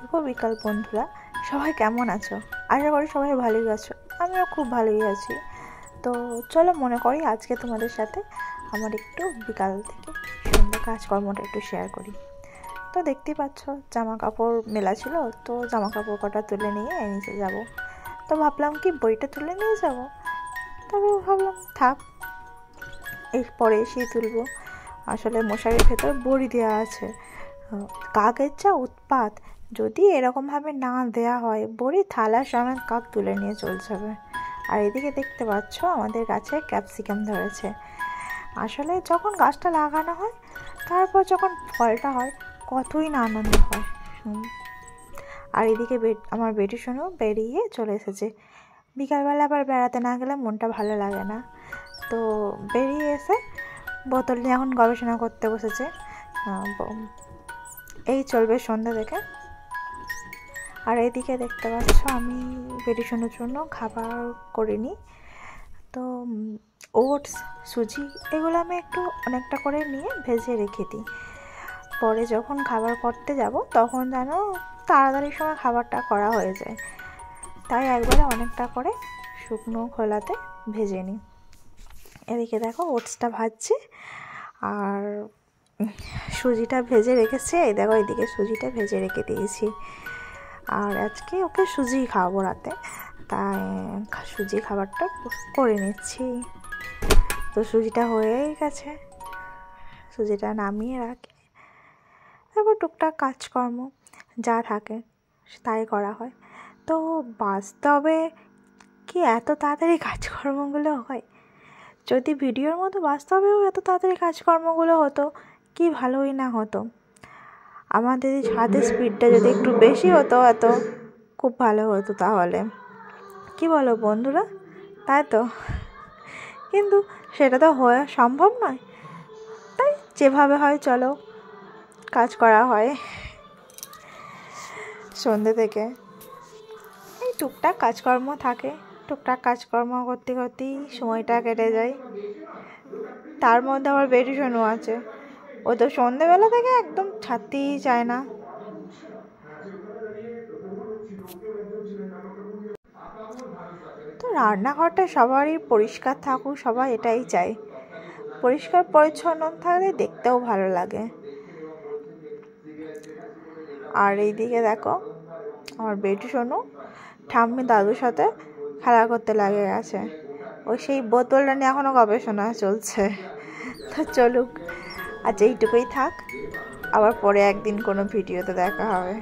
শুভ বিকাল বন্ধুরা, সবাই কেমন আছো? আশা করি সবাই ভালোই আছো। আমিও খুব ভালোই আছি। তো চলো, মনে করি আজকে তোমাদের সাথে আমার একটু বিকাল থেকে সন্ধ্যা কাজকর্মটা একটু শেয়ার করি। তো দেখতেই পাচ্ছ, জামা কাপড় মেলা ছিল, তো জামা কাপড় কটা তুলে নিয়ে নিচে যাব। তো ভাবলাম কি বইটা তুলে নিয়ে যাব, তবে ভাবলাম থাক, এরপরে এসেই তুলবো। আসলে মশারির ভেতর বড়ি দেওয়া আছে। কাকের যা উৎপাত, যদি এরকমভাবে না দেয়া হয় বড়ি থালার সমেত কাক তুলে নিয়ে চলে যাবে। আর এদিকে দেখতে পাচ্ছ আমাদের গাছে ক্যাপসিকাম ধরেছে। আসলে যখন গাছটা লাগানো হয়, তারপর যখন ফলটা হয়, কতই না আনন্দ হয়। আর এদিকে আমার বেটি শোনো বেরিয়ে চলে এসেছে। বিকালবেলা আবার বেড়াতে না গেলে মনটা ভালো লাগে না। তো বেরিয়ে এসে বোতল নিয়ে এখন গবেষণা করতে বসেছে। এই চলবে সন্ধ্যা থেকে। আর এইদিকে দেখতে পাচ্ছ আমি বেডিশনের জন্য খাবার করিনি। তো ওটস, সুজি এগুলো আমি একটু অনেকটা করে নিয়ে ভেজে রেখে দিই। পরে যখন খাবার করতে যাব তখন যেন তাড়াতাড়ি সময় খাবারটা করা হয়ে যায়, তাই একবারে অনেকটা করে শুকনো খোলাতে ভেজে নিই। এদিকে দেখো ওটসটা ভাজছি আর সুজিটা ভেজে রেখেছি। এই দেখো এদিকে সুজিটা ভেজে রেখে দিয়েছি। আর আজকে ওকে সুজি খাওয়াবো রাতে, তাই সুজি খাবারটা করে নিচ্ছি। তো সুজিটা হয়েই গেছে, সুজিটা নামিয়ে রাখি। তারপর টুকটাক কাজকর্ম যা থাকে তাই করা হয়। তো বাস্তবে কি এত তাড়াতাড়ি কাজকর্মগুলো হয়? যদি ভিডিওর মতো বাস্তবেও এত তাড়াতাড়ি কাজকর্মগুলো হতো, কি ভালোই না হতো। আমাদের হাতের স্পিডটা যদি একটু বেশি হতো, এত খুব ভালো হতো। তাহলে কি বলো বন্ধুরা? তাই তো, কিন্তু সেটা তো হওয়া সম্ভব নয়। তাই যেভাবে হয় চলো কাজ করা হয়। সন্ধ্যে থেকে এই টুকটাক কাজকর্ম থাকে, টুকটাক কাজকর্ম করতে করতেই সময়টা কেটে যায়। তার মধ্যে আমার বেটি শোনো আছে, ও তো সন্ধ্যেবেলা থেকে একদম ছাড়তেই চায় না। তো রান্নাঘরটা সবারই পরিষ্কার থাকুক, সবাই এটাই চায়। পরিষ্কার পরিচ্ছন্ন থাকলে দেখতেও ভালো লাগে। আর এইদিকে দেখো আমার বেটি শোনো ঠাম্মি দাদুর সাথে খেলা করতে লাগে গেছে। ওই সেই বোতলটা নিয়ে এখনও গবেষণা চলছে। তো চলুক, আজ এইটুকুই থাক, আবার পরে একদিন কোনো ভিডিওতে দেখা হবে।